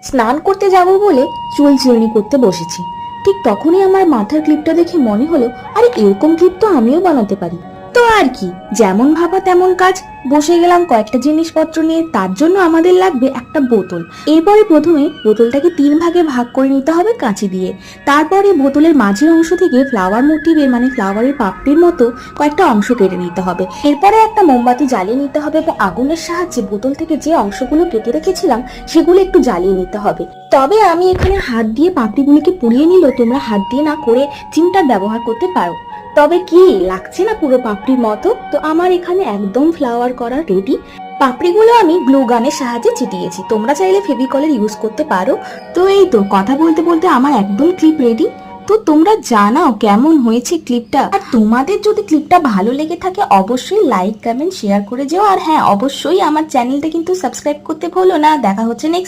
স্নান করতে যাব বলে চুল চিরুনি করতে বসেছি। ঠিক তখনই আমার মাথার ক্লিপটা দেখে মনে হলো, আরে এরকম ক্লিপ তো আমিও বানাতে পারি। তো আর কি, যেমন ভাবা তেমন কাজ। বসে গেলাম কয়েকটা জিনিসপত্র নিয়ে। তার জন্য আমাদের লাগবে একটা বোতল। এরপরে প্রথমে বোতলটাকে 3 ভাগে ভাগ করে নিতে হবে কাঁচি দিয়ে। তারপরে বোতলের মাঝের অংশ থেকে ফ্লাওয়ার মোটিভের মানে ফ্লাওয়ারের পাপড়ির মতো কয়েকটা অংশ কেটে নিতে হবে। এরপরে একটা মোমবাতি জ্বালিয়ে নিতে হবে এবং আগুনের সাহায্যে বোতল থেকে যে অংশগুলো কেটে রেখেছিলাম সেগুলো একটু জ্বালিয়ে নিতে হবে। তবে আমি এখানে হাত দিয়ে পাপড়িগুলিকে পুড়িয়ে নিলেও তোমরা হাত দিয়ে না করে চিমটার ব্যবহার করতে পারো। তবে কি লাগছে না পুরো পাপড়ির মতো? তো আমার এখানে একদম ফ্লাওয়ার করা রেডি। পাপড়িগুলো আমি গ্লু গানের সাহায্যে চিটিয়েছি, তোমরা চাইলে ফেভিকলের ইউজ করতে পারো। তো এই তো কথা বলতে বলতে আমার একদম ক্লিপ রেডি। তো তোমরা জানাও কেমন হয়েছে ক্লিপটা। আর তোমাদের যদি ক্লিপটা ভালো লেগে থাকে অবশ্যই লাইক কমেন্ট শেয়ার করে যেও। আর হ্যাঁ, অবশ্যই আমার চ্যানেলটা কিন্তু সাবস্ক্রাইব করতে ভুলো না। দেখা হচ্ছে নেক্সট